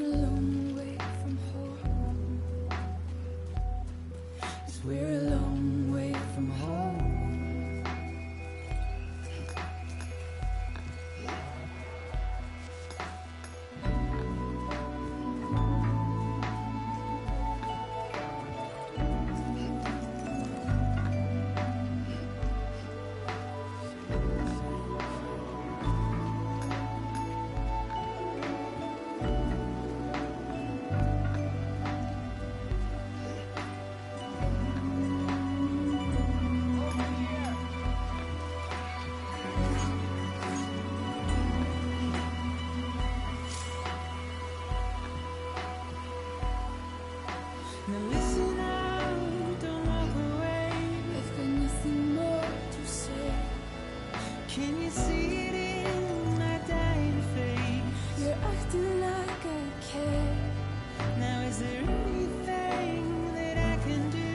long way from home. 'Cause we're a long way from home. Now listen out, don't walk away. I've got nothing more to say. Can you see it in my dying face? You're acting like I care. Now is there anything that I can do?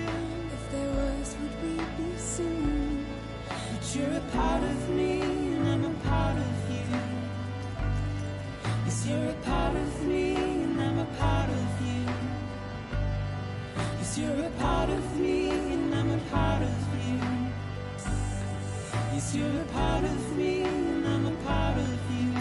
If there was, would we be soon? But you're a part of me and I'm a part of you. Yes, you're a part of me and I'm a part of you. You're a part of me and I'm a part of you. Yes, you're a part of me and I'm a part of you.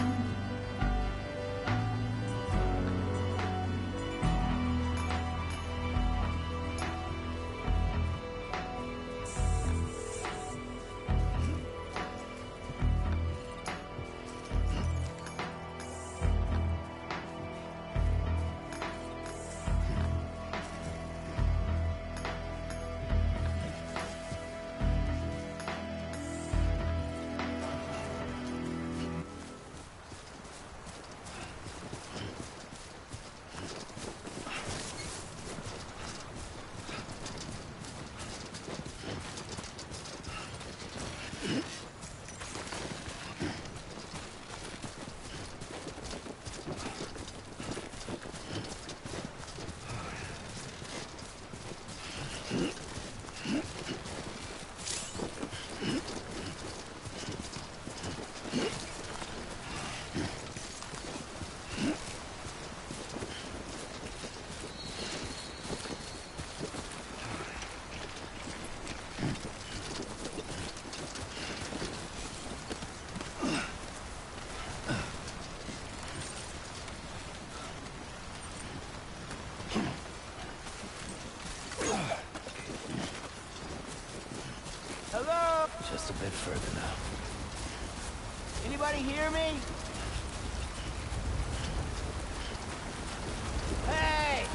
Hello? Just a bit further now. Anybody hear me? Hey!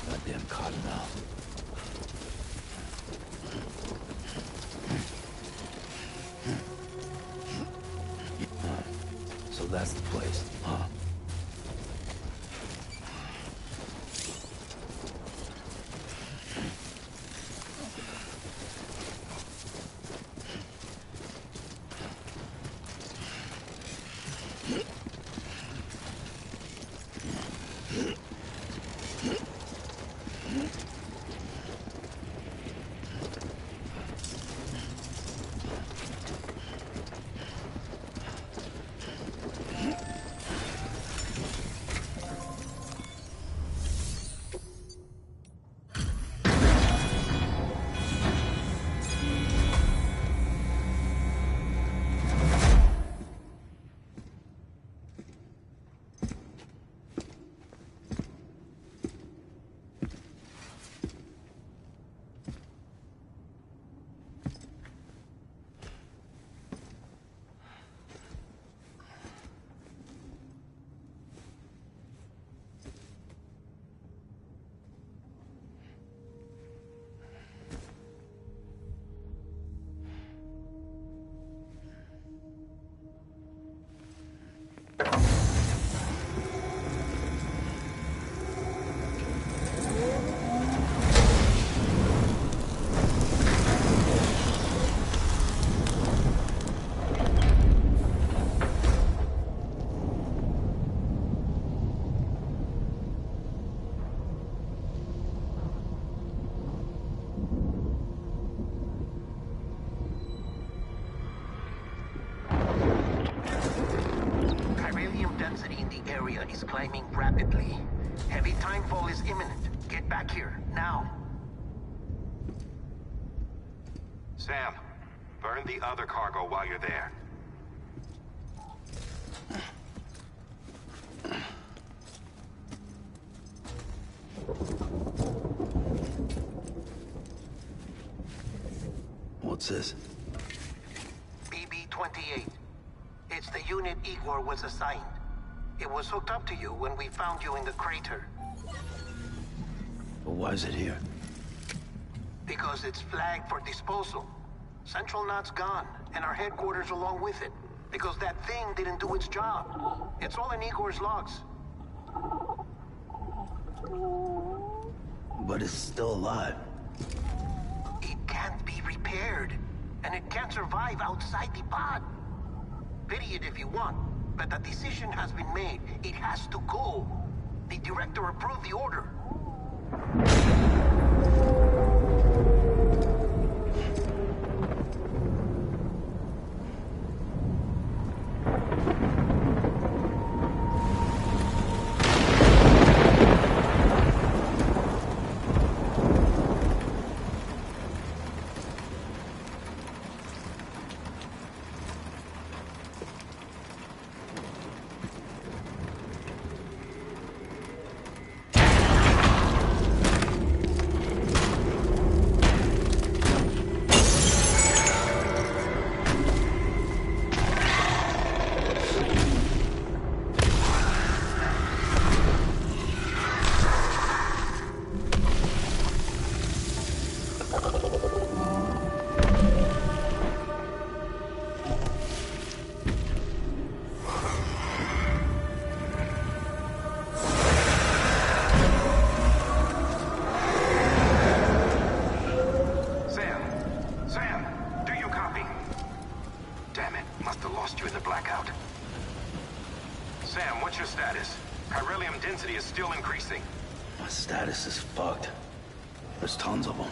Goddamn caught now. So that's the place, huh? Sam, burn the other cargo while you're there. What's this? BB-28. It's the unit Igor was assigned. It was hooked up to you when we found you in the crater. But why is it here? Because it's flagged for disposal. Central Knot's gone, and our headquarters along with it. Because that thing didn't do its job. It's all in Igor's logs. But it's still alive. It can't be repaired, and it can't survive outside the pod. Pity it if you want, but the decision has been made. It has to go. The director approved the order. My status is fucked. There's tons of them.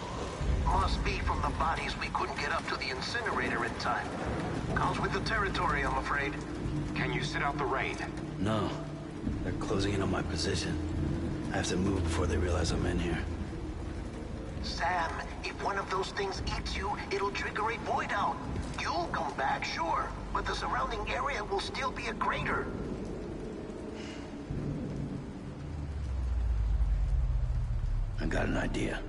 Must be from the bodies we couldn't get up to the incinerator in time. Comes with the territory, I'm afraid. Can you sit out the rain? No. They're closing in on my position. I have to move before they realize I'm in here. Sam, if one of those things eats you, it'll trigger a void out. You'll come back, sure, but the surrounding area will still be a crater. I got an idea.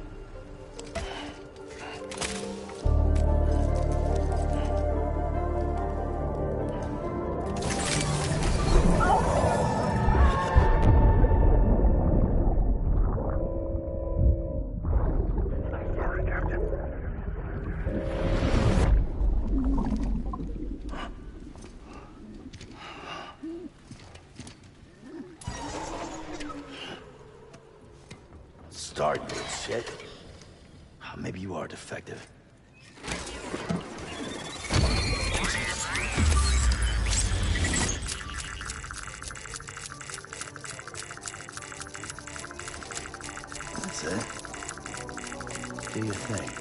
Start, you shit. Maybe you are defective. That's it. Do your thing.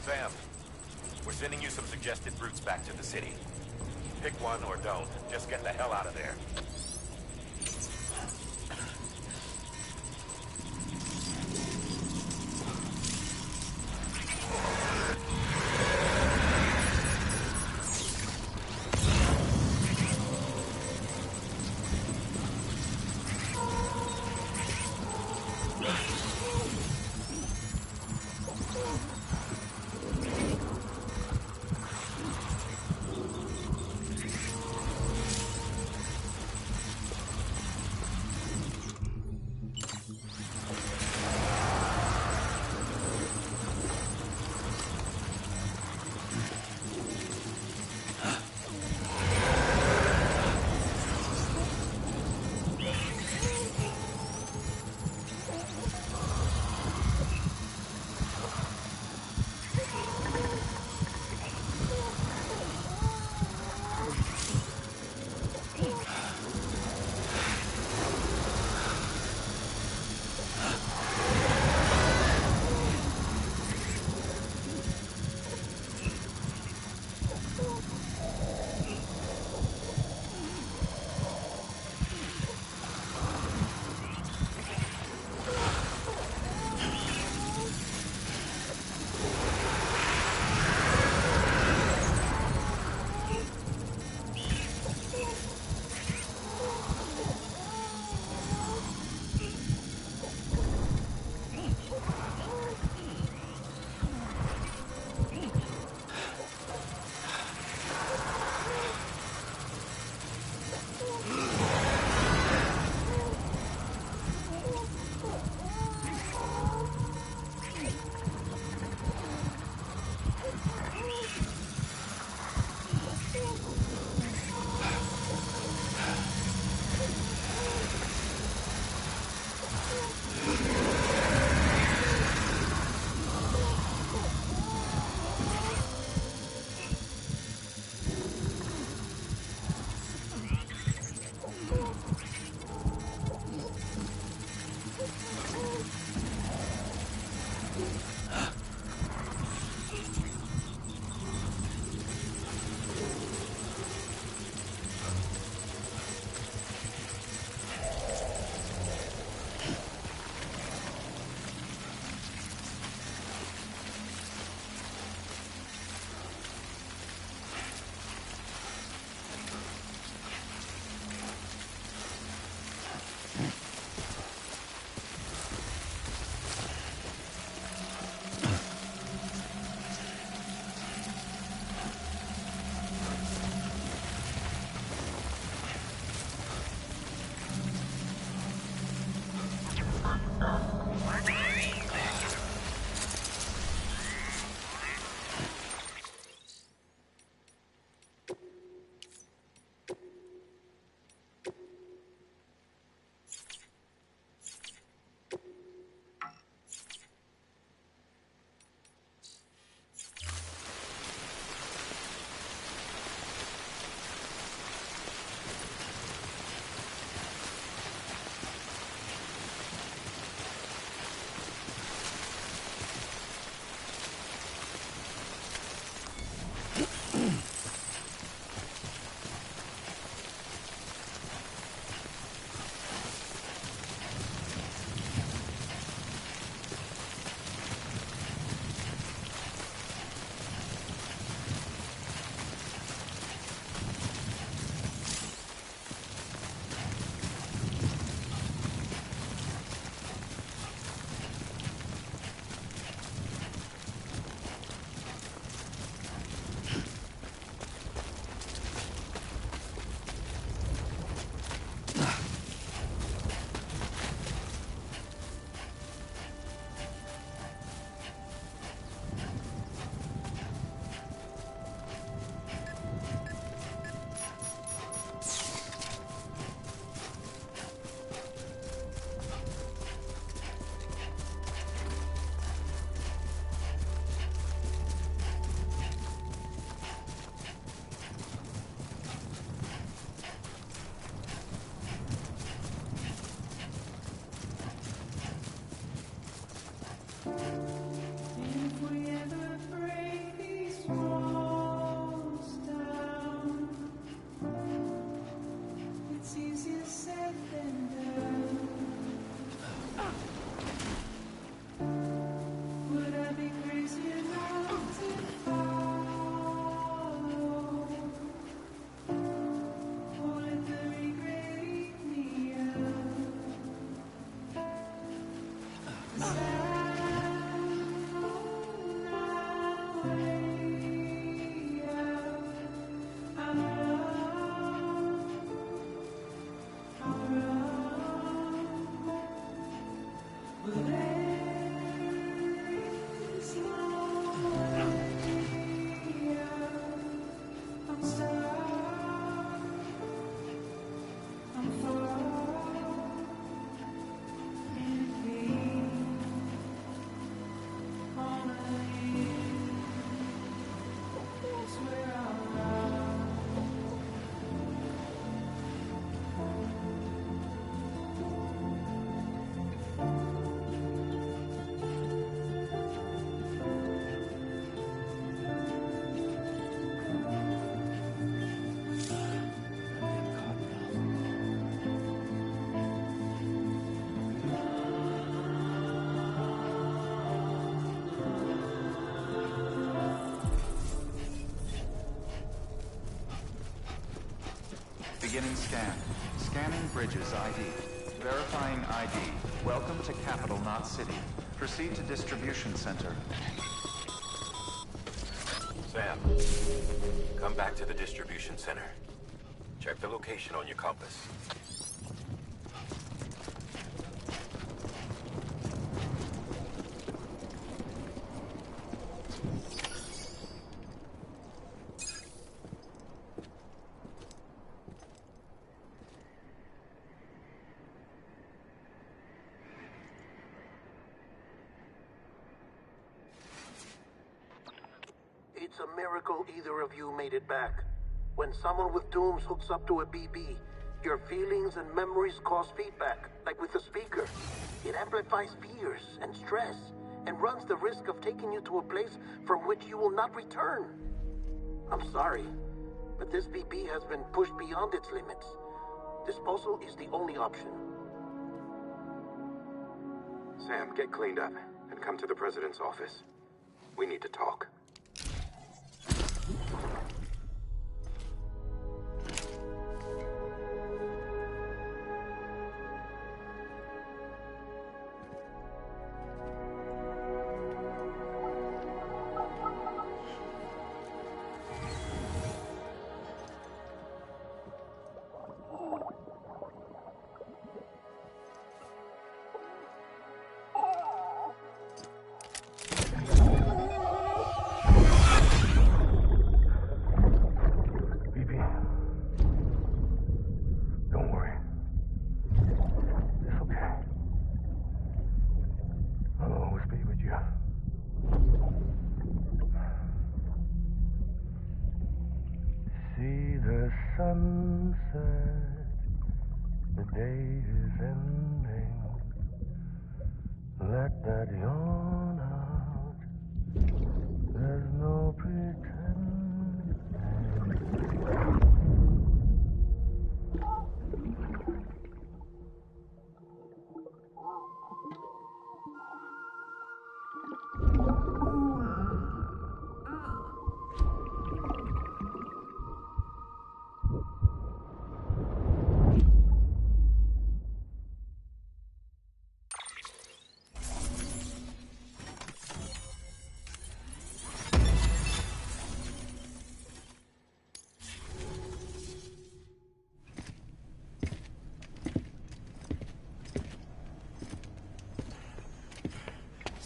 Sam, we're sending you some suggested routes back to the city. Pick one or don't. Just get the hell out of there. Beginning scan. Scanning Bridges ID. Verifying ID. Welcome to Capital, not City. Proceed to Distribution Center. Sam, come back to the distribution center. Check the location on your compass. It's a miracle either of you made it back. When someone with dooms hooks up to a BB, your feelings and memories cause feedback, like with the speaker. It amplifies fears and stress, and runs the risk of taking you to a place from which you will not return. I'm sorry, but this BB has been pushed beyond its limits. Disposal is the only option. Sam, get cleaned up and come to the president's office. We need to talk. Sunset, the day is ending. Let that yawn out. There's no pretending.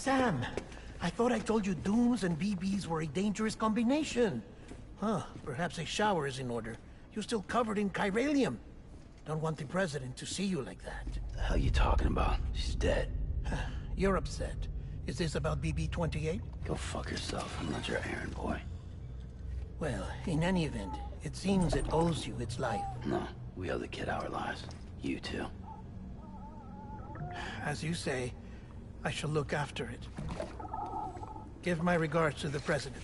Sam, I thought I told you dooms and BBs were a dangerous combination. Huh, perhaps a shower is in order. You're still covered in chiralium. Don't want the president to see you like that. The hell you talking about? She's dead. You're upset. Is this about BB-28? Go fuck yourself. I'm not your errand boy. Well, in any event, it seems it owes you its life. No, we owe the kid our lives. You too. As you say, I shall look after it. Give my regards to the president.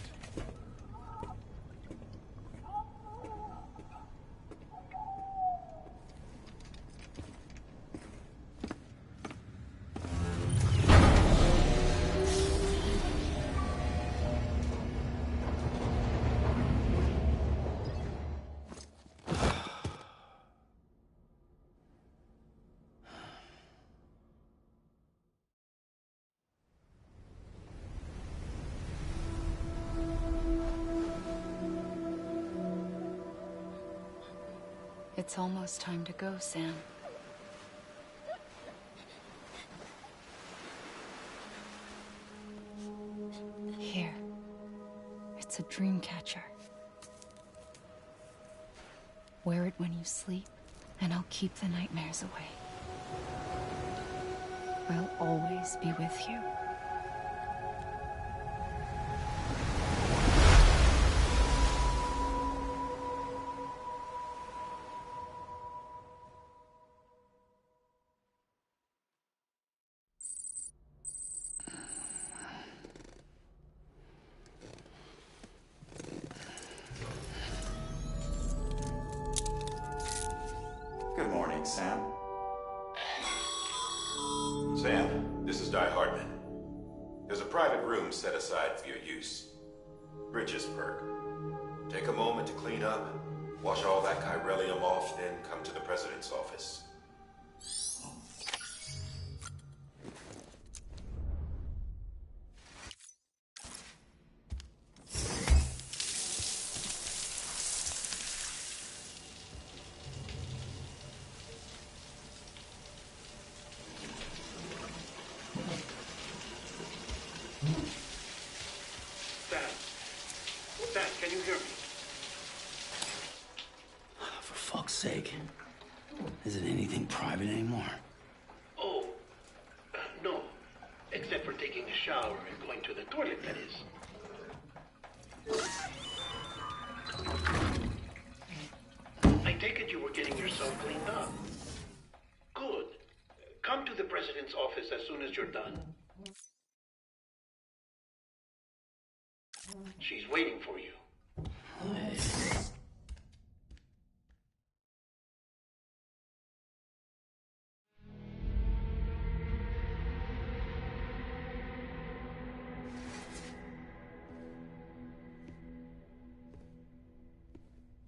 It's almost time to go, Sam. Here. It's a dream catcher. Wear it when you sleep, and I'll keep the nightmares away. I'll always be with you. Good morning, Sam. Sam, this is Di Hartman. There's a private room set aside for your use. Bridges perk. Take a moment to clean up, wash all that chiralium off, then come to the president's office. Sam, can you hear me? For fuck's sake. Isn't anything private anymore? Oh, no. Except for taking a shower and going to the toilet, that is. I take it you were getting yourself cleaned up. Good. Come to the president's office as soon as you're done. She's waiting for you.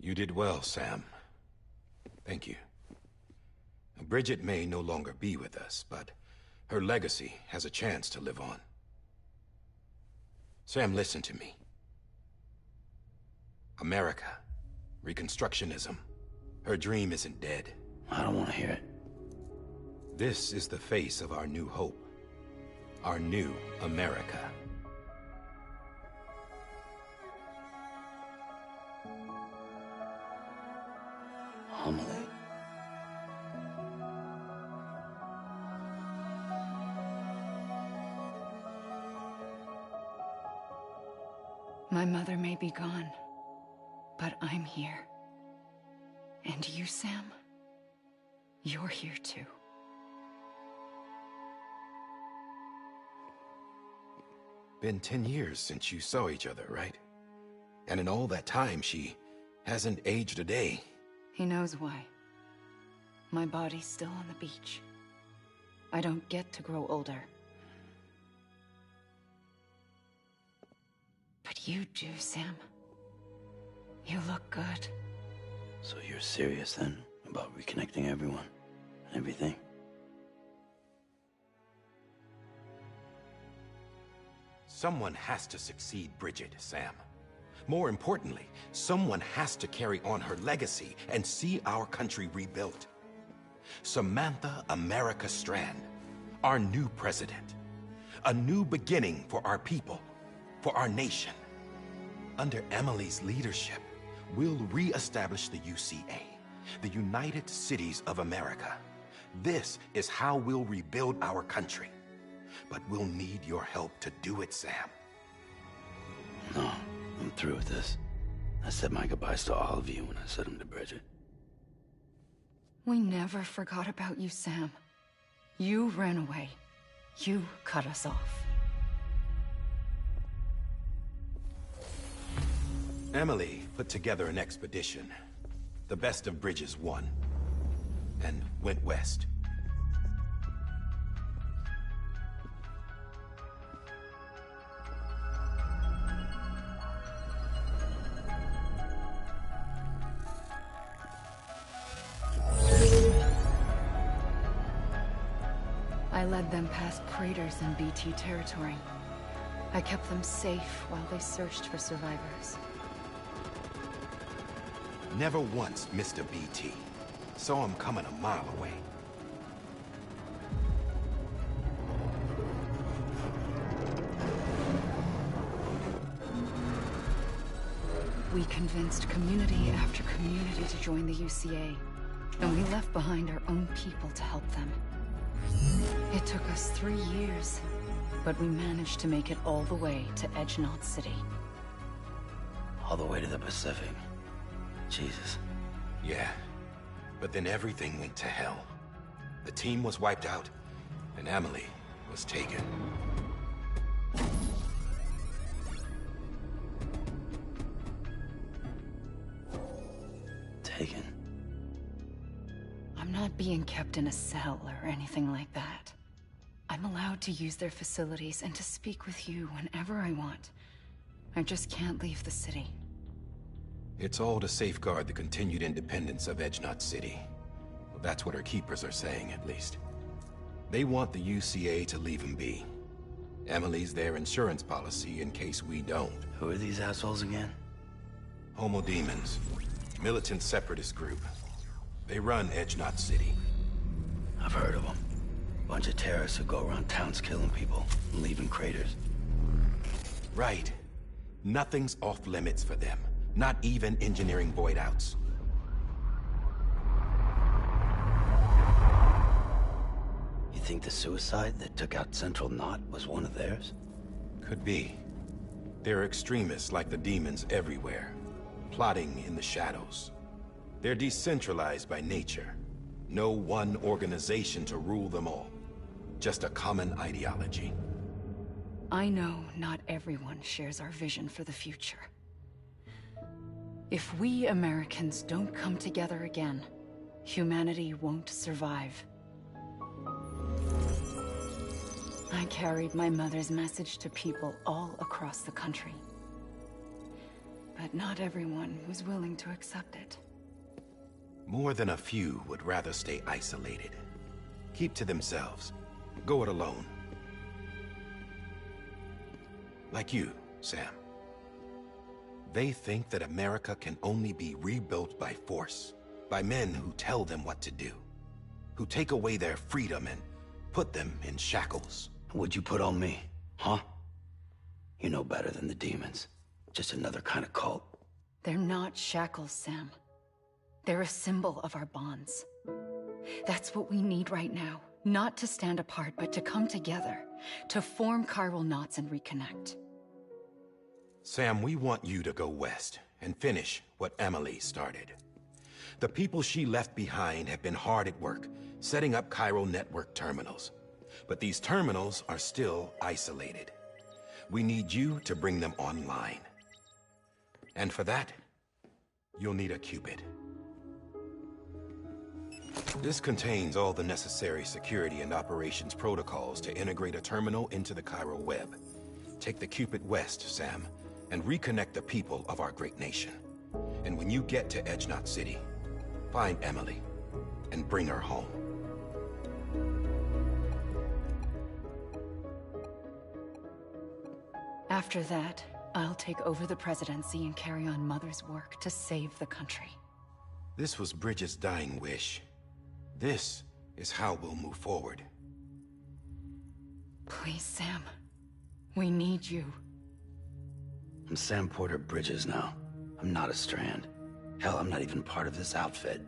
You did well, Sam. Thank you. Bridget may no longer be with us, but her legacy has a chance to live on. Sam, listen to me. America, Reconstructionism, her dream isn't dead. I don't want to hear it. This is the face of our new hope. Our new America. Amelie. My mother may be gone, but I'm here. And you, Sam, you're here too. Been 10 years since you saw each other, right? And in all that time, she hasn't aged a day. He knows why. My body's still on the beach. I don't get to grow older. But you do, Sam. You look good. So you're serious then about reconnecting everyone and everything? Someone has to succeed Bridget, Sam. More importantly, someone has to carry on her legacy and see our country rebuilt. Samantha America Strand, our new president. A new beginning for our people, for our nation. Under Emily's leadership, we'll re-establish the UCA, the United Cities of America. This is how we'll rebuild our country. But we'll need your help to do it, Sam. No, I'm through with this. I said my goodbyes to all of you when I said them to Bridget. We never forgot about you, Sam. You ran away. You cut us off. Emily put together an expedition. The best of Bridges won. And went west. I led them past craters in BT territory. I kept them safe while they searched for survivors. Never once missed a BT. Saw him coming a mile away. We convinced community after community to join the UCA, and we left behind our own people to help them. It took us 3 years, but we managed to make it all the way to Edge-Knot City. All the way to the Pacific. Jesus. Yeah, but then everything went to hell. The team was wiped out, and Emily was taken. Taken? I'm not being kept in a cell or anything like that. I'm allowed to use their facilities and to speak with you whenever I want. I just can't leave the city. It's all to safeguard the continued independence of Edge-Knot City. Well, that's what our keepers are saying, at least. They want the UCA to leave him be. Emily's their insurance policy in case we don't. Who are these assholes again? Homo Demons. Militant separatist group. They run Edge-Knot City. I've heard of them. Bunch of terrorists who go around towns killing people and leaving craters. Right. Nothing's off limits for them. Not even engineering void outs. You think the suicide that took out Central Knot was one of theirs? Could be. There are extremists like the demons everywhere, plotting in the shadows. They're decentralized by nature. No one organization to rule them all. Just a common ideology. I know not everyone shares our vision for the future. If we Americans don't come together again, humanity won't survive. I carried my mother's message to people all across the country. But not everyone was willing to accept it. More than a few would rather stay isolated. Keep to themselves. Go it alone. Like you, Sam. They think that America can only be rebuilt by force, by men who tell them what to do, who take away their freedom and put them in shackles. What'd you put on me, huh? You know better than the demons. Just another kind of cult. They're not shackles, Sam. They're a symbol of our bonds. That's what we need right now. Not to stand apart, but to come together, to form chiral knots and reconnect. Sam, we want you to go west and finish what Emily started. The people she left behind have been hard at work, setting up chiral network terminals. But these terminals are still isolated. We need you to bring them online. And for that, you'll need a Cupid. This contains all the necessary security and operations protocols to integrate a terminal into the chiral web. Take the Cupid west, Sam, and reconnect the people of our great nation. And when you get to Edge-Knot City, find Emily and bring her home. After that, I'll take over the presidency and carry on Mother's work to save the country. This was Bridget's dying wish. This is how we'll move forward. Please, Sam. We need you. I'm Sam Porter Bridges now. I'm not a Strand. Hell, I'm not even part of this outfit.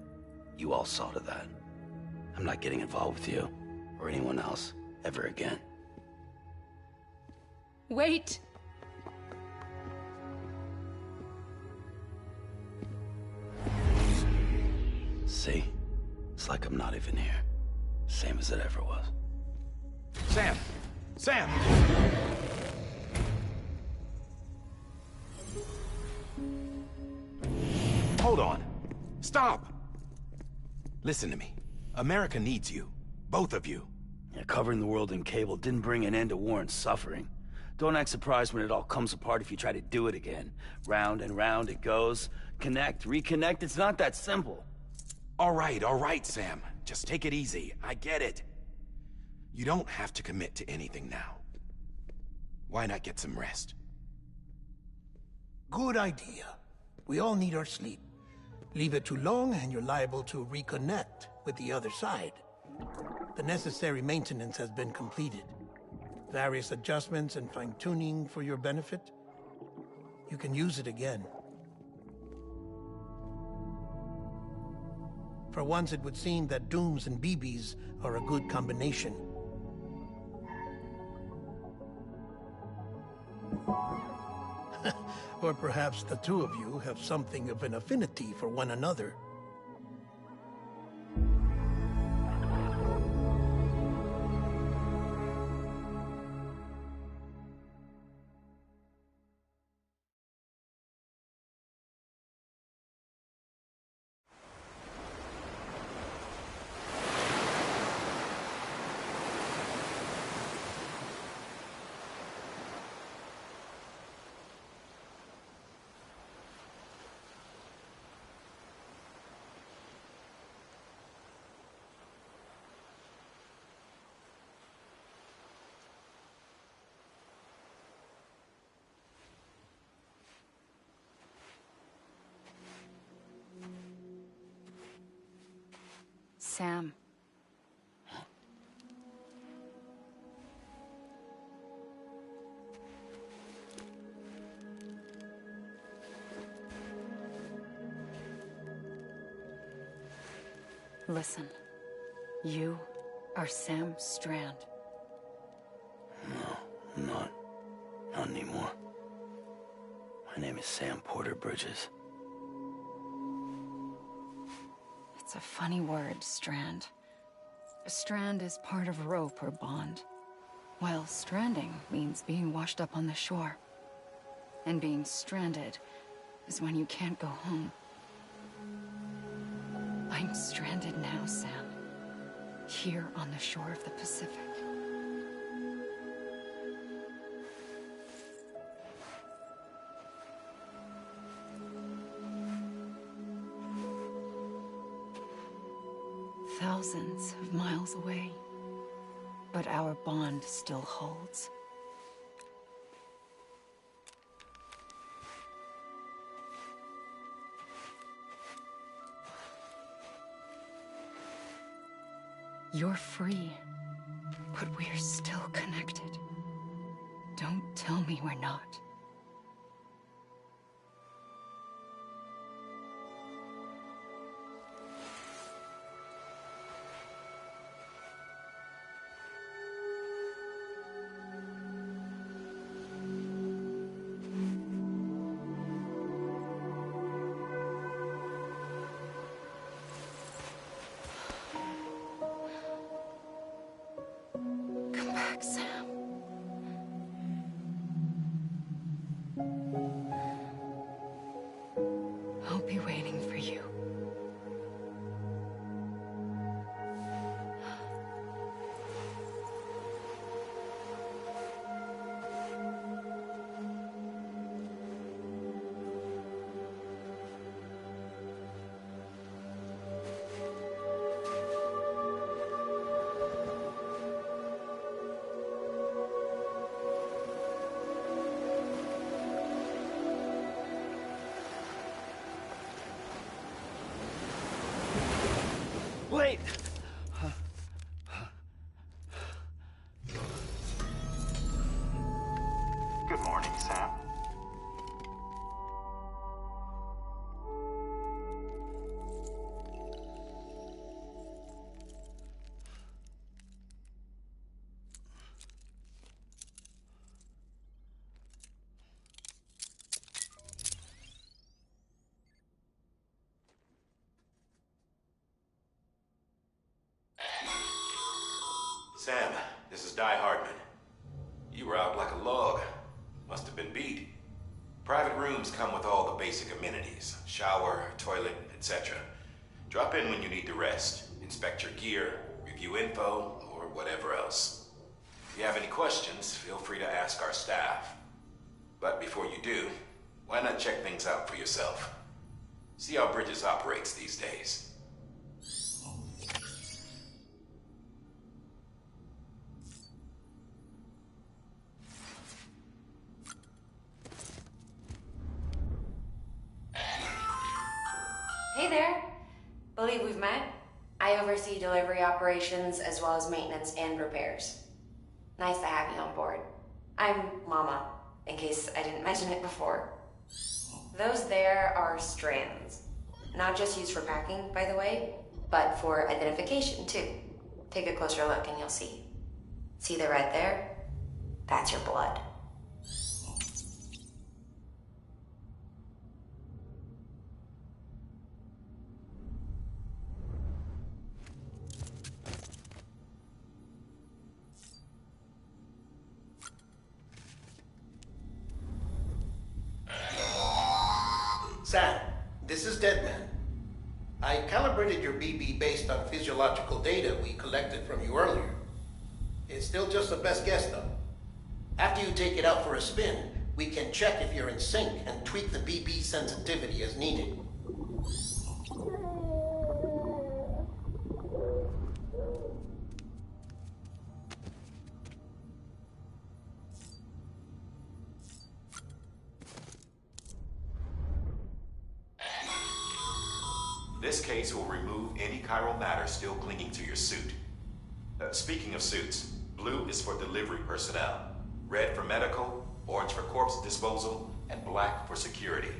You all saw to that. I'm not getting involved with you, or anyone else, ever again. Wait! See? It's like I'm not even here. Same as it ever was. Sam! Sam! Hold on. Stop! Listen to me. America needs you. Both of you. Yeah, covering the world in cable didn't bring an end to war and suffering. Don't act surprised when it all comes apart if you try to do it again. Round and round it goes. Connect, reconnect, it's not that simple. All right, Sam. Just take it easy. I get it. You don't have to commit to anything now. Why not get some rest? Good idea. We all need our sleep. Leave it too long and you're liable to reconnect with the other side. The necessary maintenance has been completed. Various adjustments and fine-tuning for your benefit. You can use it again. For once, it would seem that Dooms and BBs are a good combination. Or perhaps the two of you have something of an affinity for one another. Sam. Listen. You are Sam Strand. No, I'm not. Not anymore. My name is Sam Porter Bridges. It's a funny word, Strand. A strand is part of rope or bond, while stranding means being washed up on the shore. And being stranded is when you can't go home. I'm stranded now, Sam. Here on the shore of the Pacific. Thousands of miles away, but our bond still holds. You're free, but we're still connected. Don't tell me we're not. Come back, Sam. I'll be waiting for you. Wait! Good morning, Sam. Sam, this is Di Hardman. You were out like a log. Must have been beat. Private rooms come with all the basic amenities. Shower, toilet, etc. Drop in when you need to rest. Inspect your gear, review info, or whatever else. If you have any questions, feel free to ask our staff. But before you do, why not check things out for yourself? See how Bridges operates these days. Hey Hey there. Believe we've met. I oversee delivery operations as well as maintenance and repairs. Nice to have you on board. I'm Mama, in case I didn't mention it before. Those there are strands. Not just used for packing, by the way, but for identification too. Take a closer look and you'll see. See the red there? That's your blood. Sam, this is Deadman. I calibrated your BB based on physiological data we collected from you earlier. It's still just a best guess, though. After you take it out for a spin, we can check if you're in sync and tweak the BB sensitivity as needed. This case will remove any chiral matter still clinging to your suit. Speaking of suits, blue is for delivery personnel, red for medical, orange for corpse disposal, and black for security.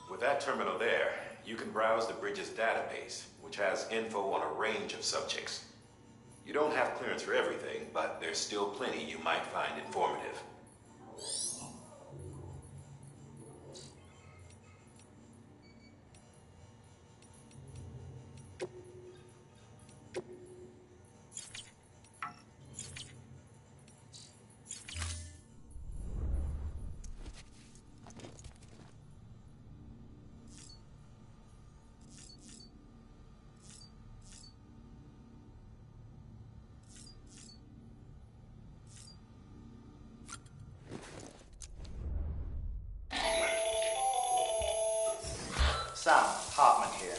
With that terminal there, you can browse the bridge's database, which has info on a range of subjects. You don't have clearance for everything, but there's still plenty you might find informative. Sam, Hartman here.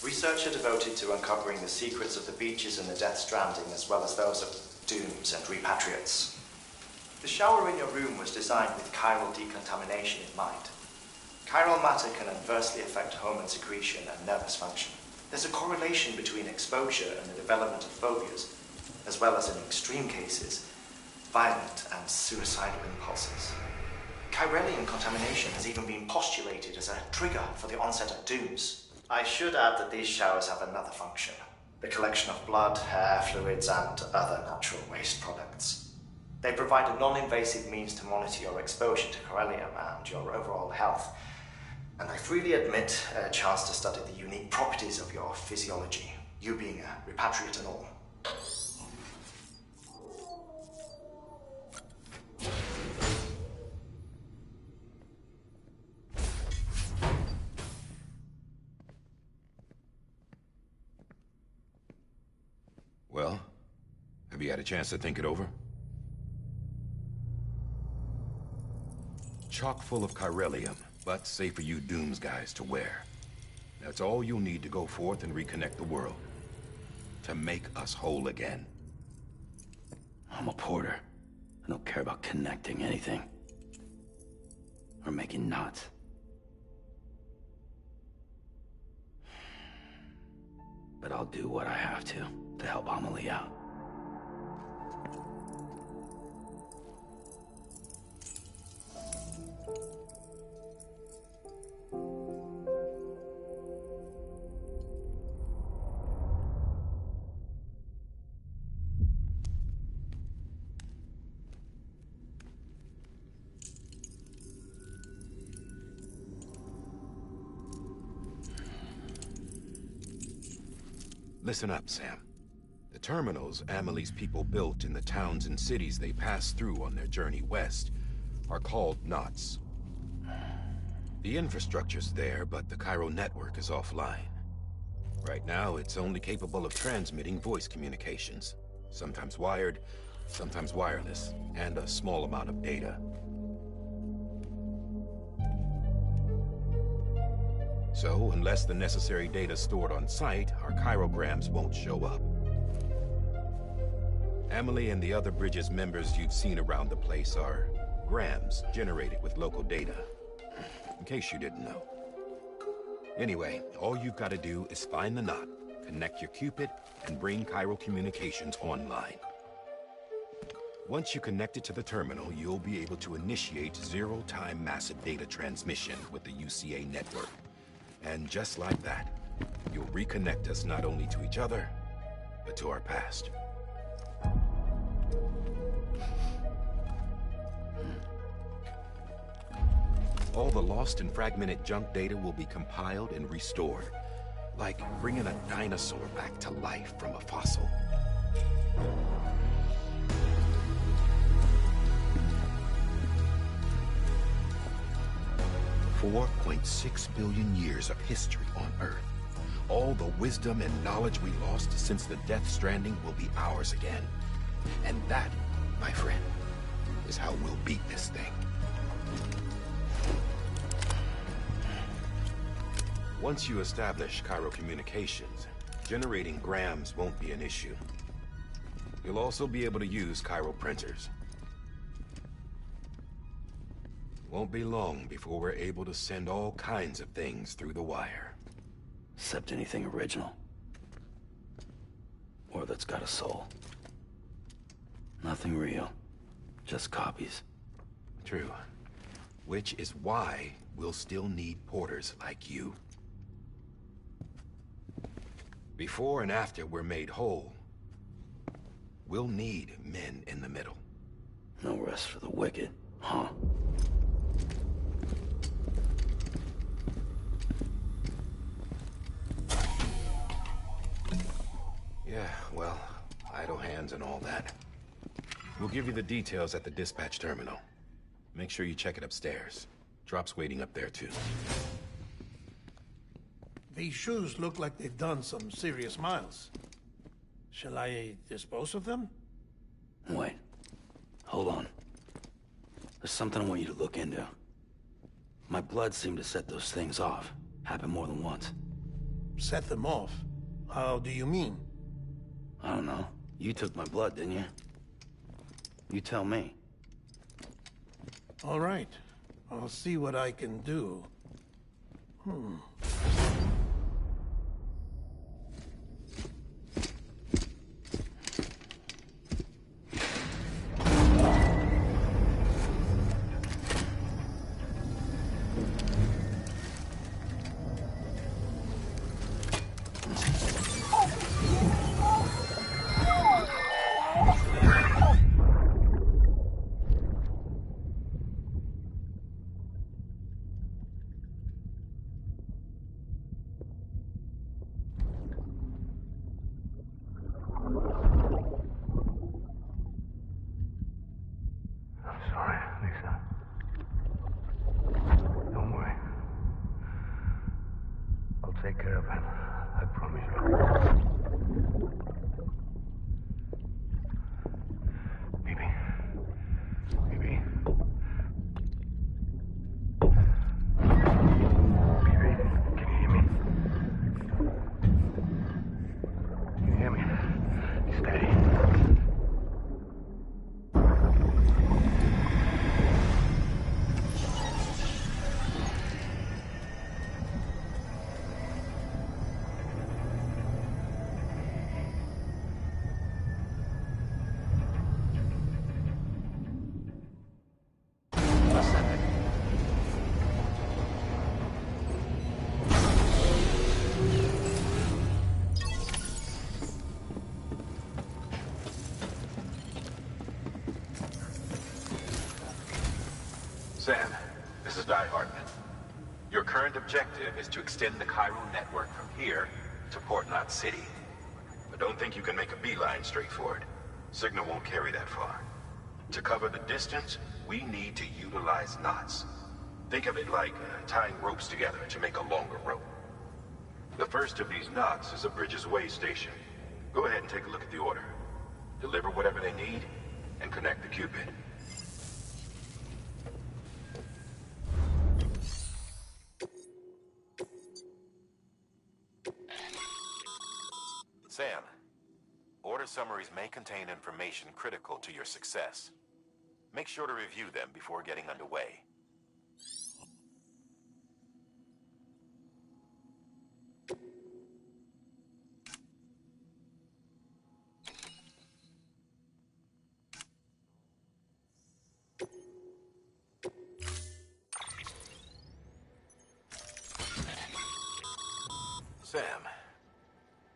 Researcher devoted to uncovering the secrets of the beaches and the Death Stranding, as well as those of dooms and repatriates. The shower in your room was designed with chiral decontamination in mind. Chiral matter can adversely affect hormone secretion and nervous function. There's a correlation between exposure and the development of phobias, as well as in extreme cases, violent and suicidal impulses. Chiralian contamination has even been postulated as a trigger for the onset of dooms. I should add that these showers have another function: the collection of blood, hair, fluids, and other natural waste products. They provide a non-invasive means to monitor your exposure to chiralium and your overall health. And I freely admit a chance to study the unique properties of your physiology, you being a repatriate and all. Well, have you had a chance to think it over? Chock full of chiralium, but safe for you Dooms guys to wear. That's all you'll need to go forth and reconnect the world. To make us whole again. I'm a porter. I don't care about connecting anything. Or making knots. But I'll do what I have to help Amelie out. Listen up, Sam. The terminals Amelie's people built in the towns and cities they passed through on their journey west are called knots. The infrastructure's there, but the Cairo network is offline. Right now, it's only capable of transmitting voice communications. Sometimes wired, sometimes wireless, and a small amount of data. So, unless the necessary data's stored on site, our chirograms won't show up. Amelie and the other Bridges members you've seen around the place are grams generated with local data. In case you didn't know. Anyway, all you've got to do is find the knot, connect your Cupid, and bring Cairo communications online. Once you connect it to the terminal, you'll be able to initiate zero-time massive data transmission with the UCA network. And just like that, you'll reconnect us not only to each other, but to our past. All the lost and fragmented junk data will be compiled and restored, like bringing a dinosaur back to life from a fossil. $4.6 billion years of history on Earth. All the wisdom and knowledge we lost since the Death Stranding will be ours again. And that, my friend, is how we'll beat this thing. Once you establish Cairo communications, generating grams won't be an issue. You'll also be able to use Cairo printers. Won't be long before we're able to send all kinds of things through the wire. Except anything original. Or that's got a soul. Nothing real. Just copies. True. Which is why we'll still need porters like you. Before and after we're made whole, we'll need men in the middle. No rest for the wicked, huh? Yeah, well, idle hands and all that. We'll give you the details at the dispatch terminal. Make sure you check it upstairs. Drop's waiting up there, too. These shoes look like they've done some serious miles. Shall I dispose of them? Wait. Hold on. There's something I want you to look into. My blood seemed to set those things off. Happened more than once. Set them off? How do you mean? I don't know. You took my blood, didn't you? You tell me. All right. I'll see what I can do. Take care of him. I promise you. Baby. Baby. Baby, can you hear me? Can you hear me? Steady. Sam, this is Di Hartman. Your current objective is to extend the Cairo network from here to Port Knot City. But don't think you can make a beeline straight for it. Signal won't carry that far. To cover the distance, we need to utilize knots. Think of it like tying ropes together to make a longer rope. The first of these knots is a Bridges way station. Go ahead and take a look at the order. Deliver whatever they need, and connect the Cupid. Sam, order summaries may contain information critical to your success. Make sure to review them before getting underway. Sam,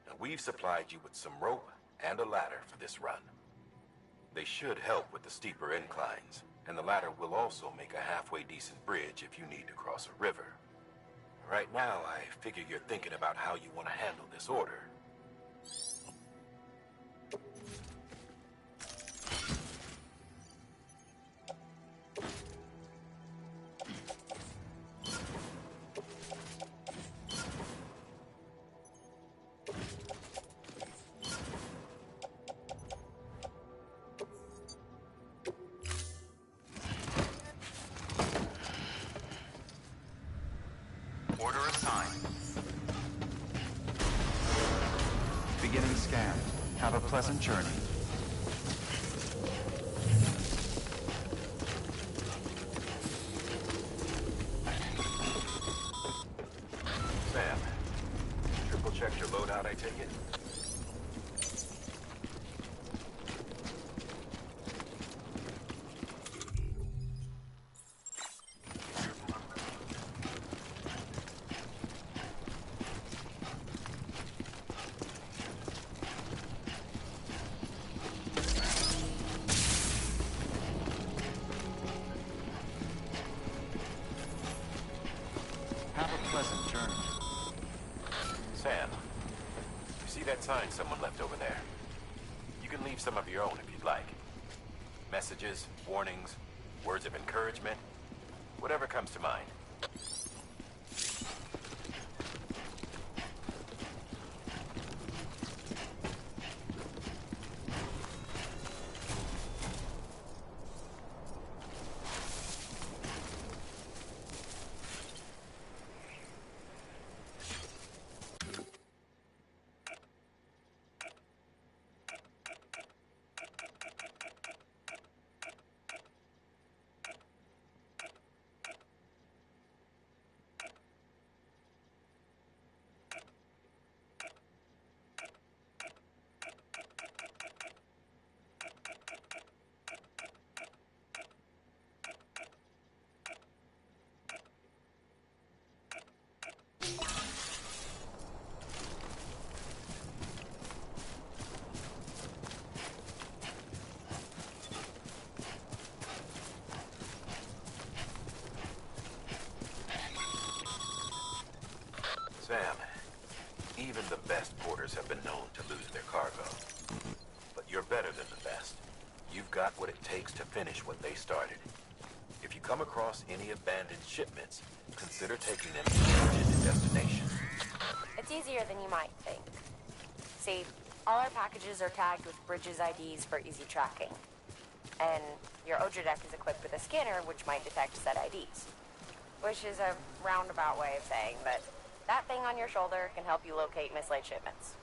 now we've supplied you with some rope and a ladder for this run. They should help with the steeper inclines, and the ladder will also make a halfway decent bridge if you need to cross a river. Right now, I figure you're thinking about how you want to handle this order. Order assigned. Beginning scan. Have a pleasant journey. Sam, triple checked your loadout, I take it? Have a pleasant journey. Sam, you see that sign someone left over there? You can leave some of your own if you'd like. Messages, warnings, words of encouragement, whatever comes to mind. Sam, even the best porters have been known to lose their cargo. But you're better than the best. You've got what it takes to finish what they started. If you come across any abandoned shipments, consider taking them to their intended destination. It's easier than you might think. See, all our packages are tagged with Bridges IDs for easy tracking. And your Odra deck is equipped with a scanner which might detect said IDs. Which is a roundabout way of saying that that thing on your shoulder can help you locate mislaid shipments.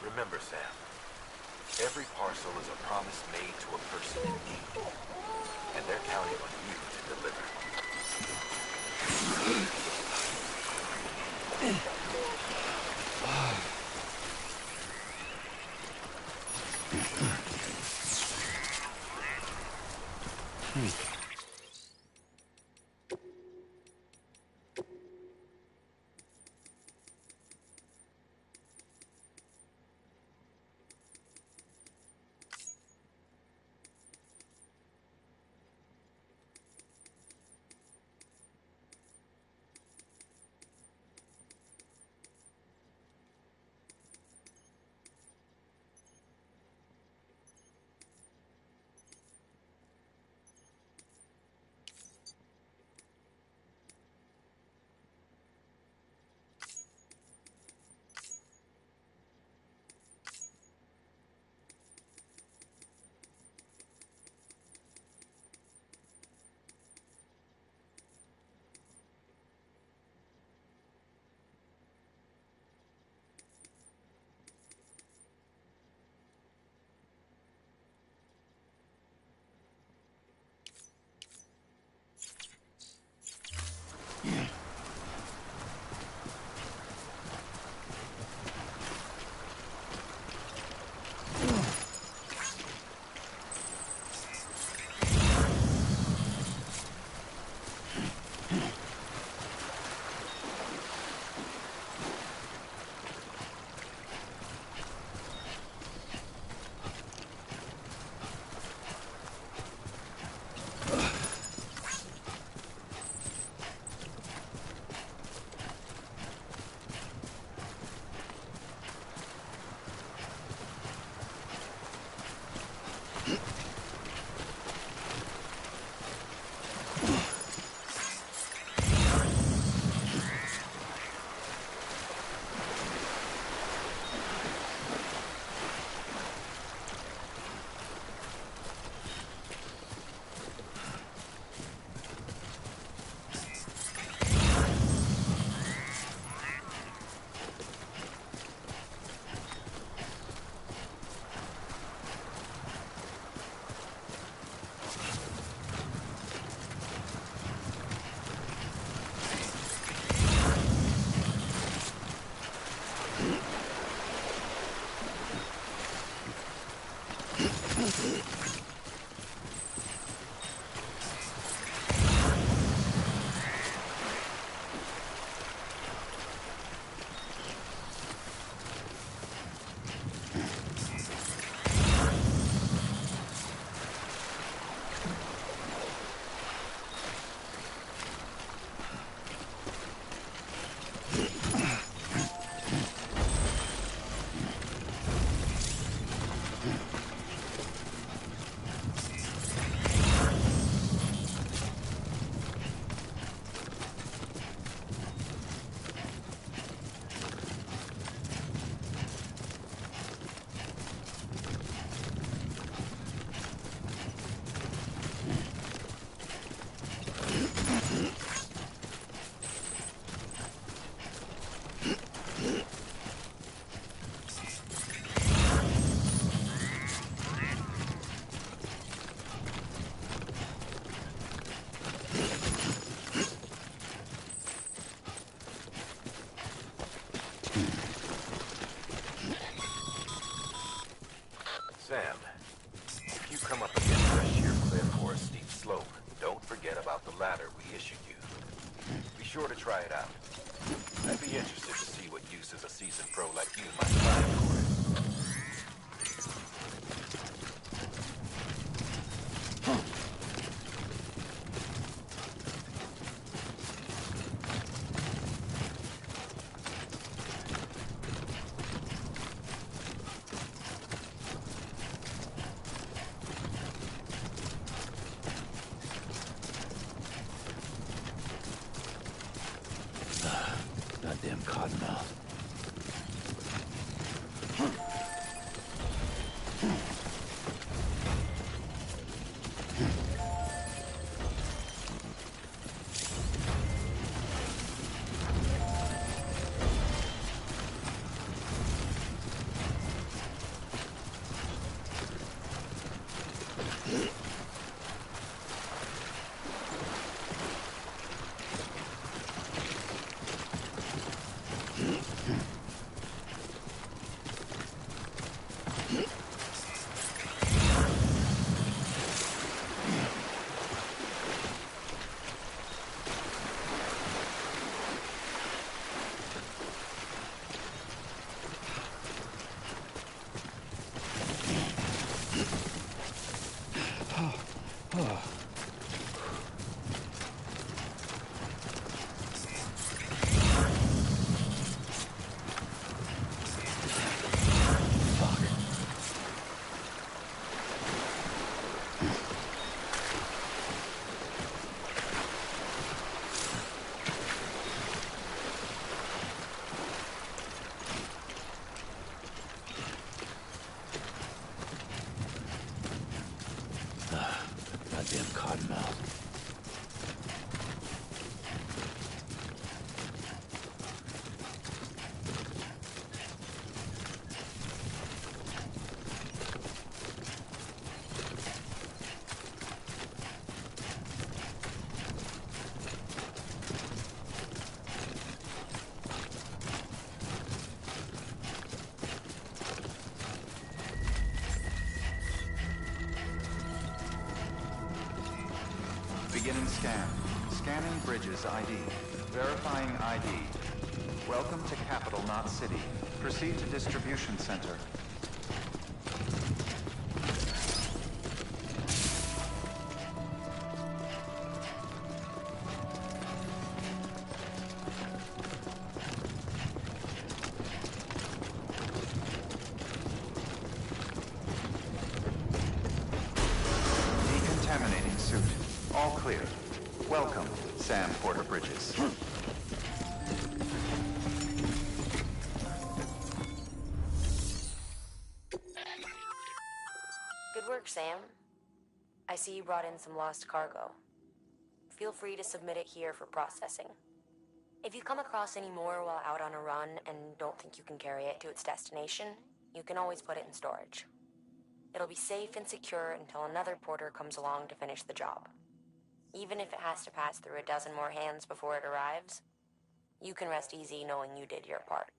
Remember, Sam, every parcel is a promise made to a person in need, and they're counting on you to deliver. Sam, if you come up against a sheer cliff or a steep slope, don't forget about the ladder we issued you. Be sure to try it out. I'd be interested to see what uses a seasoned pro like you might find for it. Goddamn cottonmouth. Goddamn cottonmouth. Beginning scan. Scanning Bridges ID. Verifying ID. Welcome to Capital, not City. Proceed to Distribution Center. Decontaminating suit. All clear. Welcome, Sam Porter Bridges. Good work, Sam. I see you brought in some lost cargo. Feel free to submit it here for processing. If you come across any more while out on a run and don't think you can carry it to its destination, you can always put it in storage. It'll be safe and secure until another porter comes along to finish the job. Even if it has to pass through a dozen more hands before it arrives, you can rest easy knowing you did your part.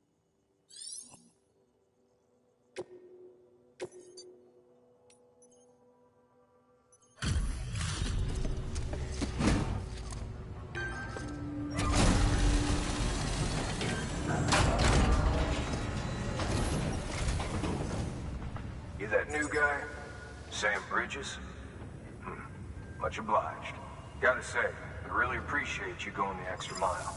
that new guy? Sam Bridges? Much obliged. Gotta say, I really appreciate you going the extra mile.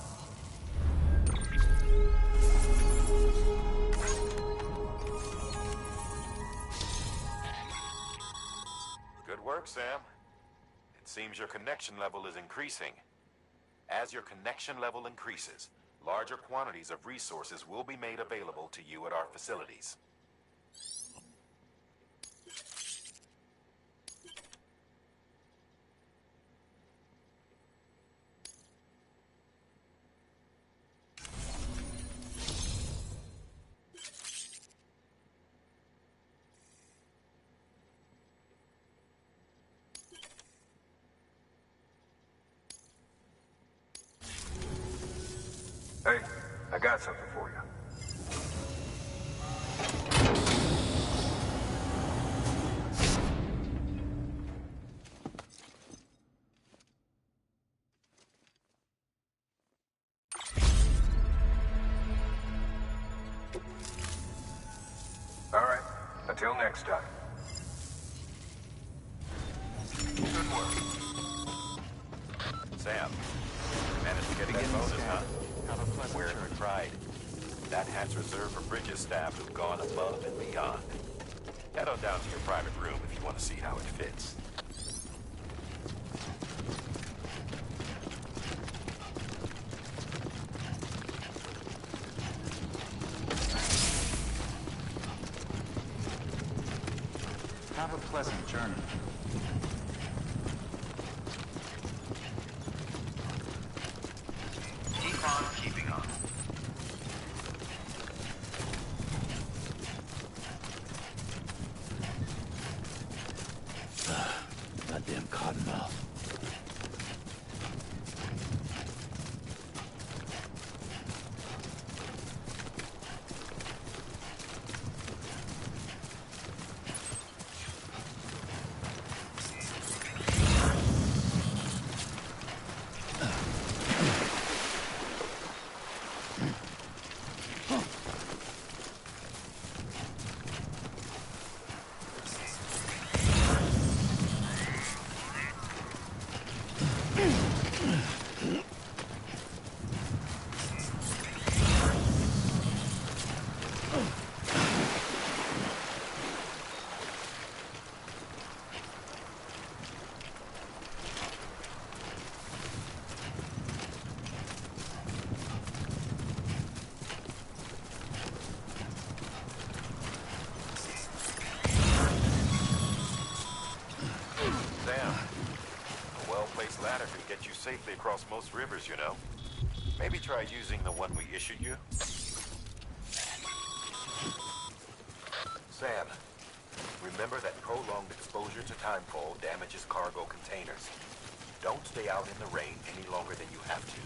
Good work, Sam. It seems your connection level is increasing. As your connection level increases, larger quantities of resources will be made available to you at our facilities. Hey, I got something for you. All right, until next time. Good work. Sam, managed to get a bonus, huh? Wear it with pride. That hat's reserved for Bridges staff who've gone above and beyond. Head on down to your private room if you want to see how it fits. Have a pleasant journey. Keep on keeping on. Goddamn cottonmouth. ladder can get you safely across most rivers, you know. Maybe try using the one we issued you. Sam, remember that prolonged exposure to timefall damages cargo containers. Don't stay out in the rain any longer than you have to.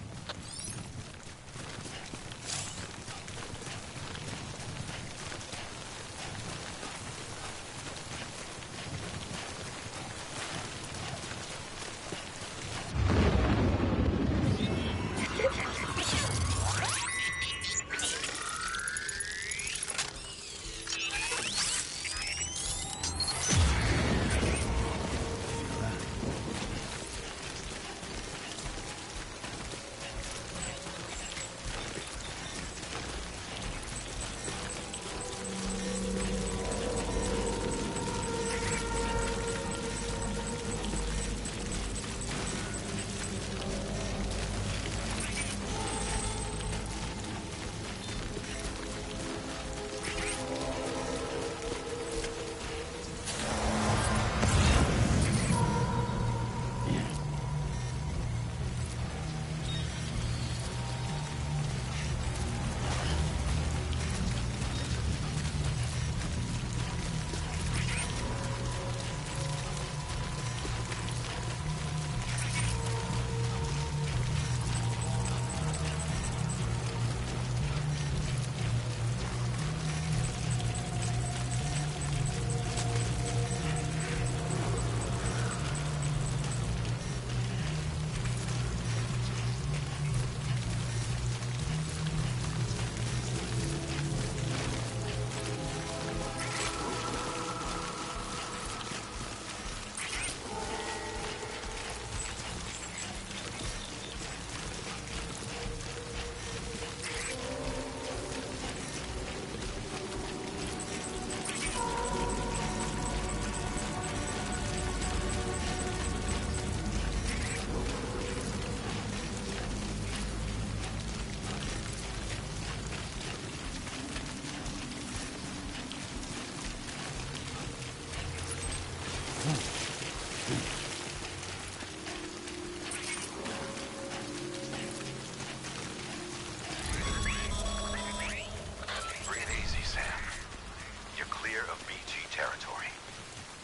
clear of BG territory.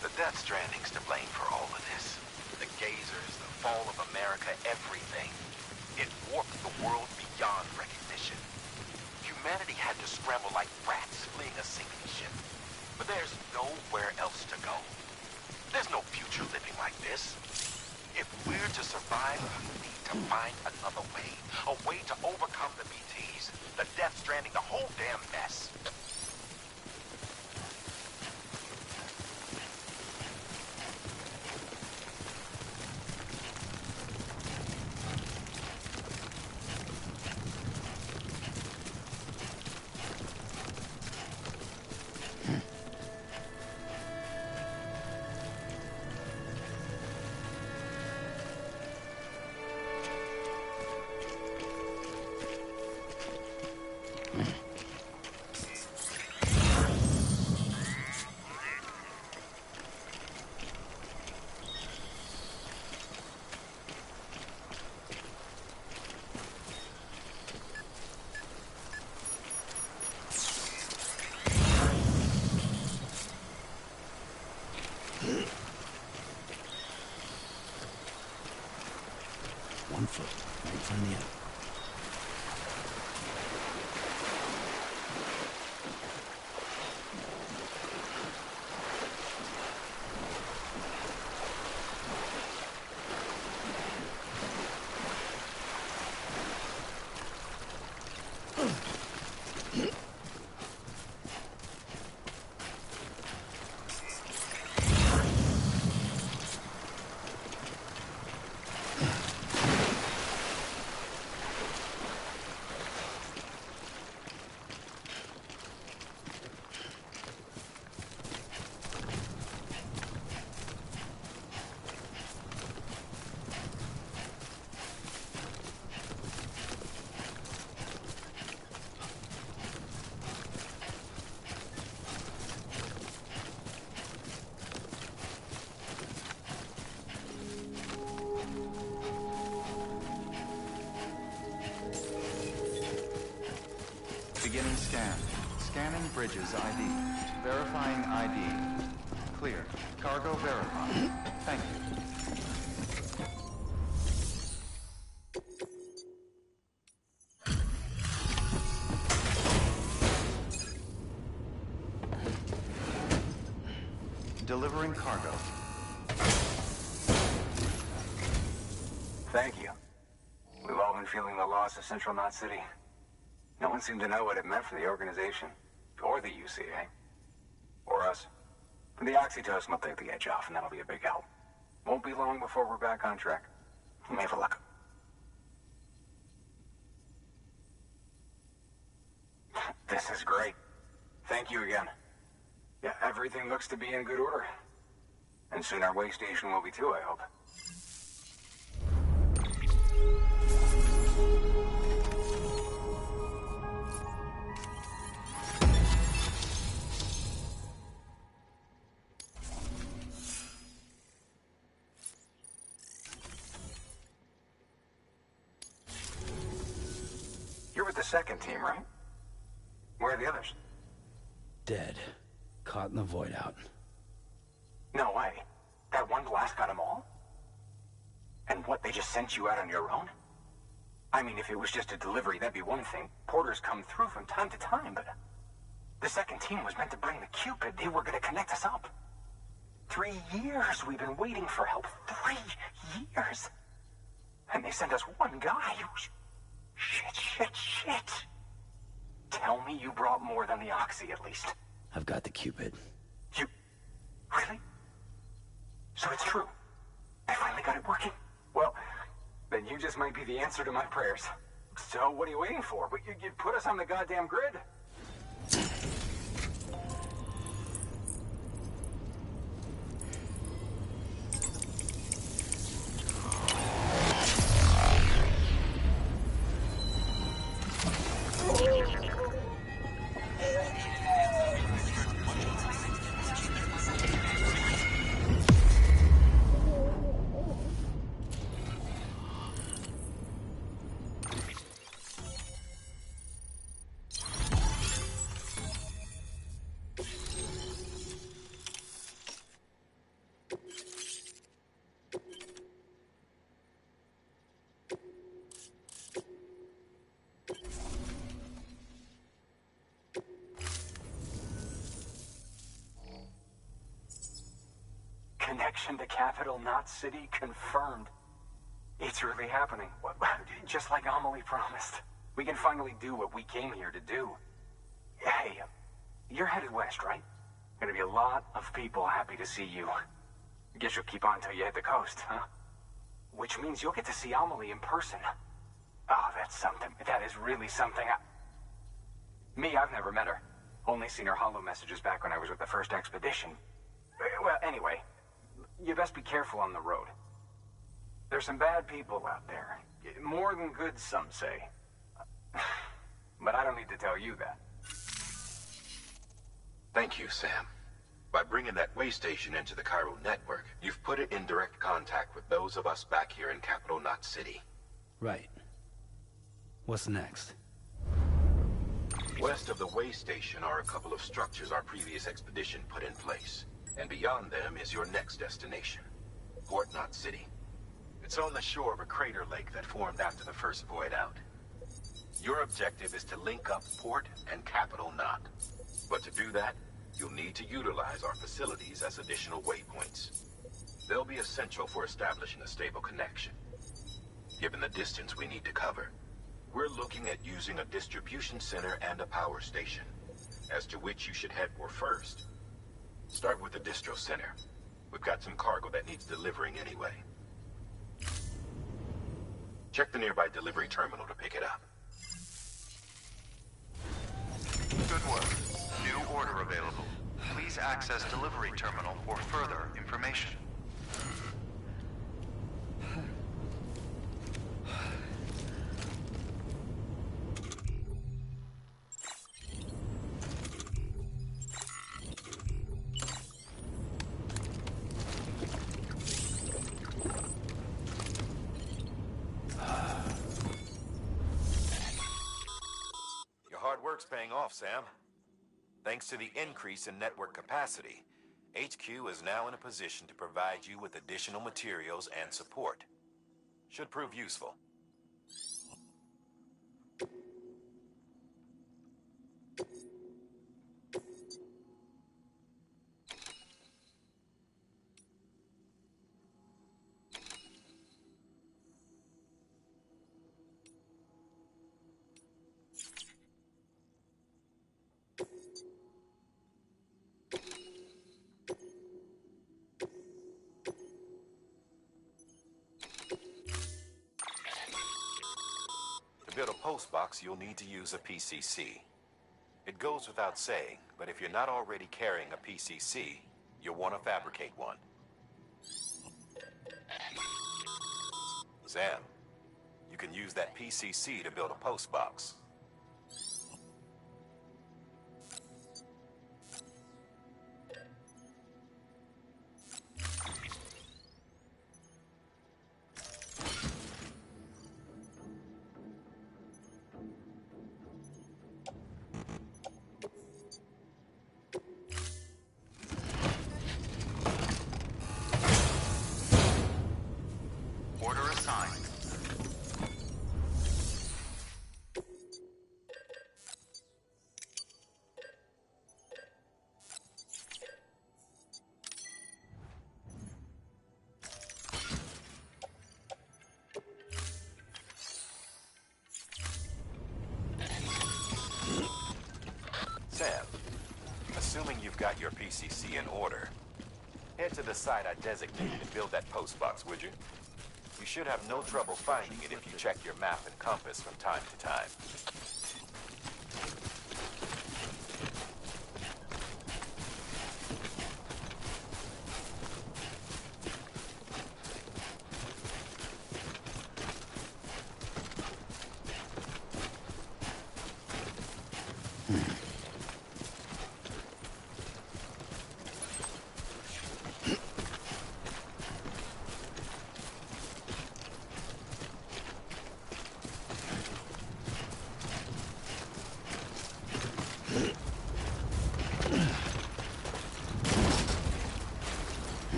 The Death Stranding's to blame for all of this. The gazers, the fall of America, everything. It warped the world beyond recognition. Humanity had to scramble like rats fleeing a sinking ship. But there's nowhere else to go. There's no future living like this. If we're to survive, we need to find another way. A way to overcome the BTs, the Death Stranding, the whole damn mess. One foot right in front of the other. Beginning scan. Scanning bridges ID. Verifying ID. Clear. Cargo verified. Thank you. Delivering cargo. Thank you. We've all been feeling the loss of Central Knot City. No one seemed to know what it meant for the organization, or the UCA, or us. The oxytocin will take the edge off, and that'll be a big help. Won't be long before we're back on track. May have a look. This is great. Thank you again. Yeah, everything looks to be in good order. And soon our way station will be too, I hope. You're with the second team, right? Where are the others? Dead. Caught in the void out. No way. That one blast got them all? And what, they just sent you out on your own? I mean, if it was just a delivery, that'd be one thing. Porters come through from time to time, but... The second team was meant to bring the Cupid. They were gonna connect us up. 3 years we've been waiting for help. 3 years! And they sent us one guy. Shit. Tell me you brought more than the Oxy, at least. I've got the Cupid. You... Really? So it's true. I finally got it working. Well, then you just might be the answer to my prayers. So what are you waiting for? You put us on the goddamn grid. Connection to Capital, not City, confirmed. It's really happening. Just like Amelie promised. We can finally do what we came here to do. Hey, you're headed west, right? Gonna be a lot of people happy to see you. Guess you'll keep on till you hit the coast, huh? Which means you'll get to see Amelie in person. Oh, that's something. That is really something. Me, I've never met her. Only seen her holo messages back when I was with the first expedition. Well, anyway, you best be careful on the road. There's some bad people out there. More than good, some say. But I don't need to tell you that. Thank you, Sam. By bringing that way station into the Cairo network, you've put it in direct contact with those of us back here in Capital Knot City. Right. What's next? West of the way station are a couple of structures our previous expedition put in place. And beyond them is your next destination, Port Knot City. It's on the shore of a crater lake that formed after the first void out. Your objective is to link up Port and Capital Knot. But to do that, you'll need to utilize our facilities as additional waypoints. They'll be essential for establishing a stable connection. Given the distance we need to cover, we're looking at using a distribution center and a power station, as to which you should head for first. Start with the distro center. We've got some cargo that needs delivering anyway. Check the nearby delivery terminal to pick it up. Good work. New order available. Please access delivery terminal for further information. Paying off, Sam. Thanks to the increase in network capacity, HQ is now in a position to provide you with additional materials and support. Should prove useful. To build a post box, you'll need to use a PCC. It goes without saying, but if you're not already carrying a PCC, you'll want to fabricate one. Sam, you can use that PCC to build a post box. Order assigned. Sam, assuming you've got your PCC in order, head to the site I designated and build that post box, would you? You should have no trouble finding it if you check your map and compass from time to time.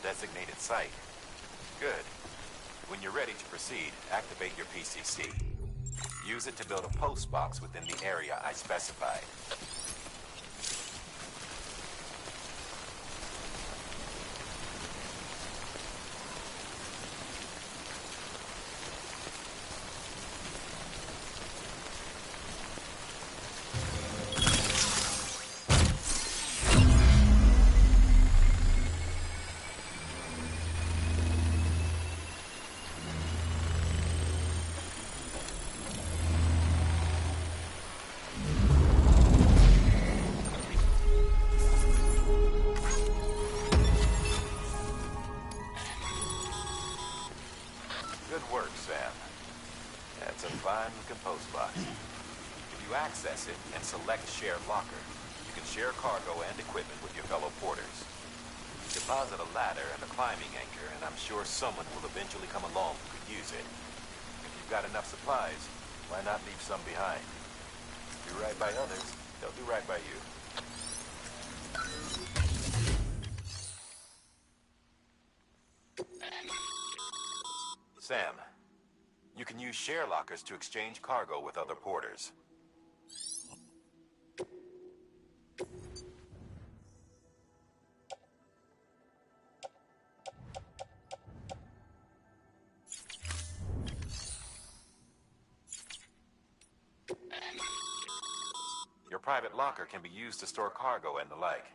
designated site. Good. When you're ready to proceed, activate your PCC. Use it to build a post box within the area I specified. Good work, Sam. That's a fine-looking post box. If you access it and select Share Locker, you can share cargo and equipment with your fellow porters. Deposit a ladder and a climbing anchor, and I'm sure someone will eventually come along who could use it. If you've got enough supplies, why not leave some behind? Do right by others, they'll do right by you. Sam, you can use share lockers to exchange cargo with other porters. Your private locker can be used to store cargo and the like.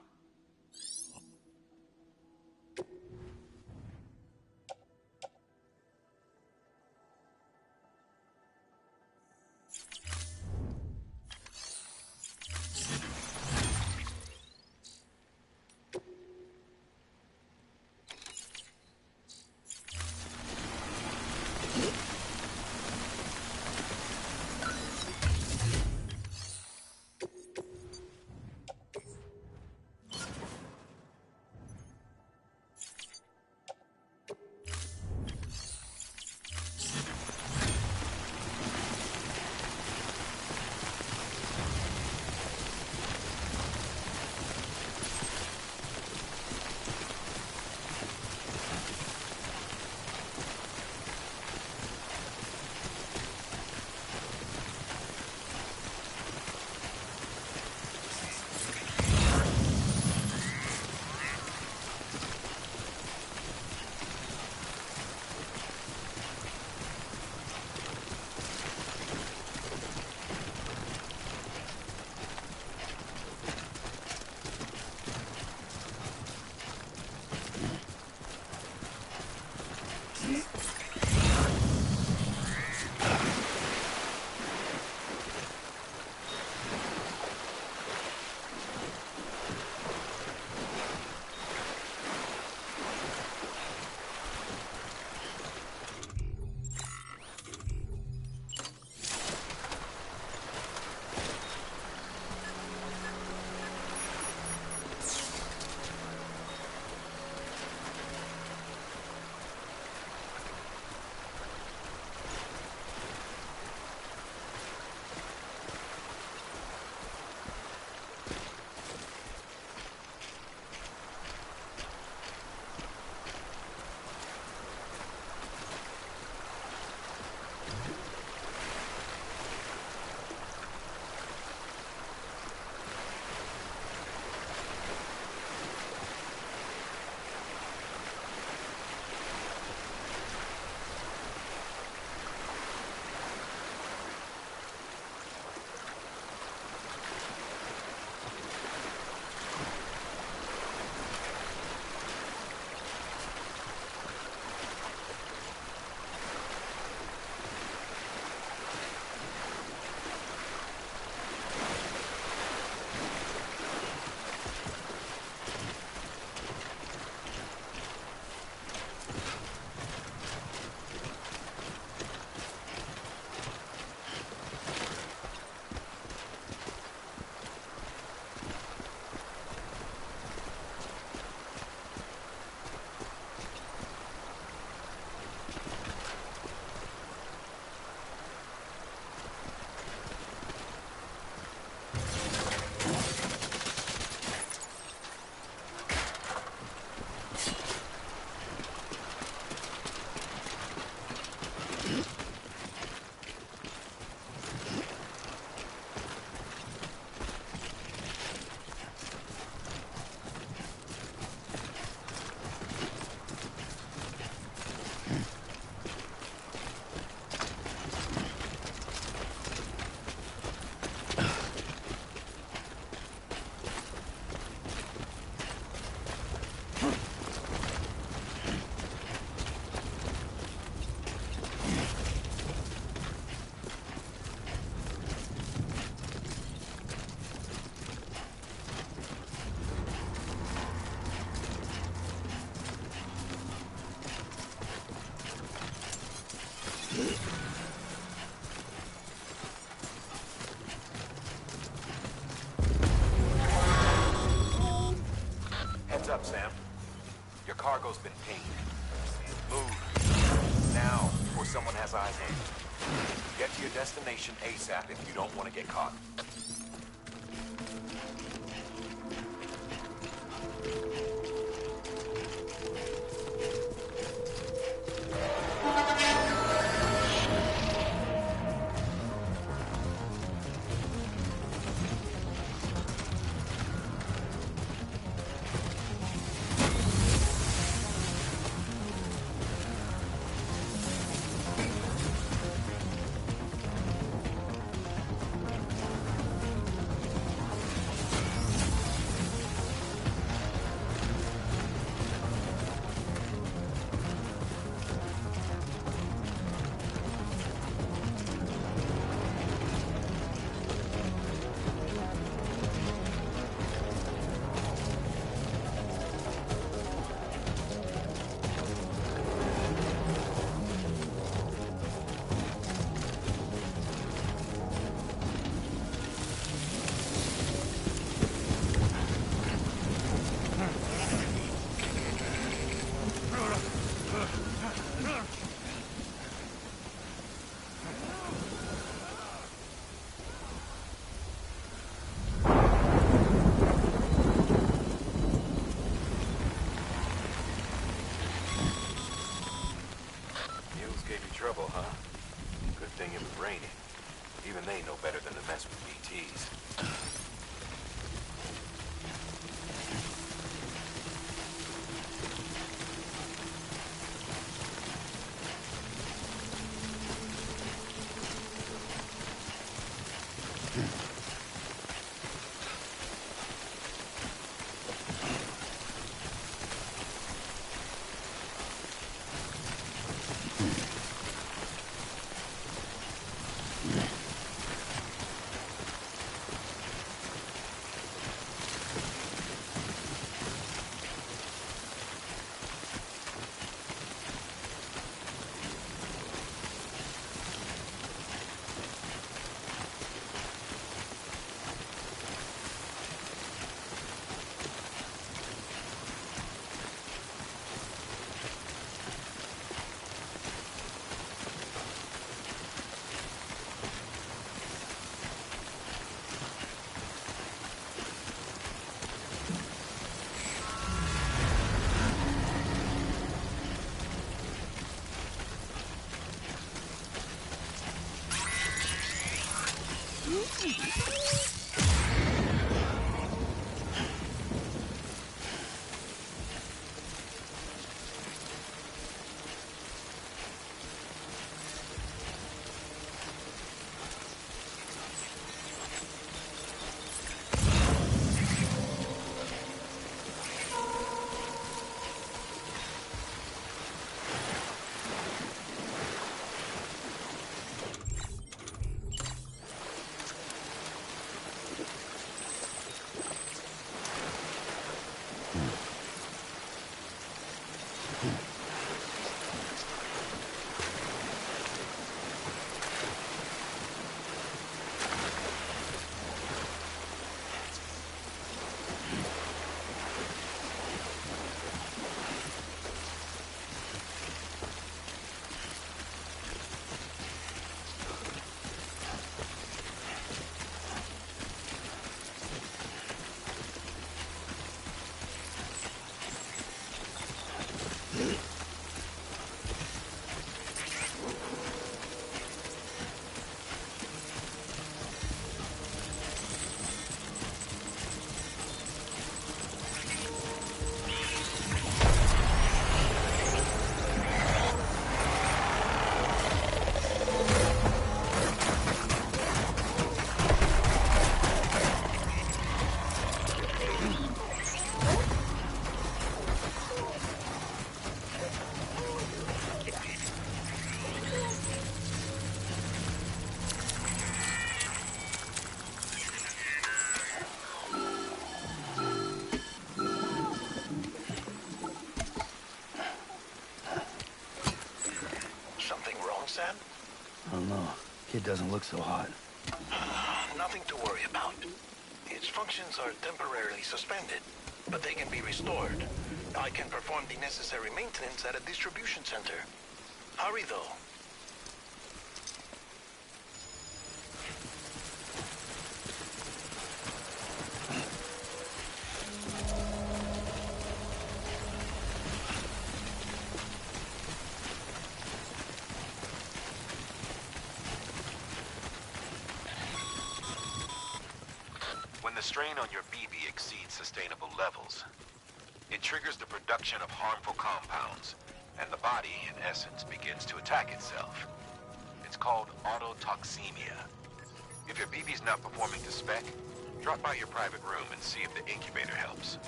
Heads up, Sam. Your cargo's been pinged. Move. Now, before someone has eyes on you. Get to your destination ASAP if you don't want to get caught. Trouble, huh? Good thing it was raining. Even they know better than to mess with BTs. Sam? I don't know. Kid doesn't look so hot. Nothing to worry about. Its functions are temporarily suspended, but they can be restored. I can perform the necessary maintenance at a distribution center. Hurry, though. When the strain on your BB exceeds sustainable levels, it triggers the production of harmful compounds, and the body, in essence, begins to attack itself. It's called autotoxemia. If your BB's not performing to spec, drop by your private room and see if the incubator helps.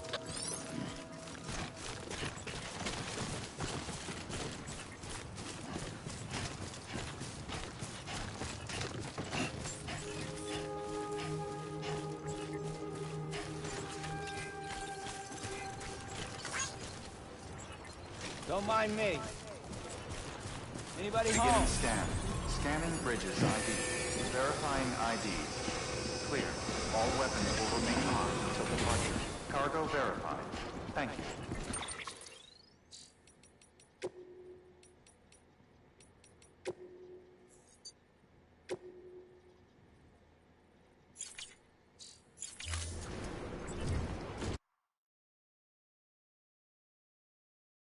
Don't mind me. Anybody Beginning home? scan. Scanning Bridges ID. Verifying ID. Clear. All weapons will remain armed until departure. Cargo verified. Thank you.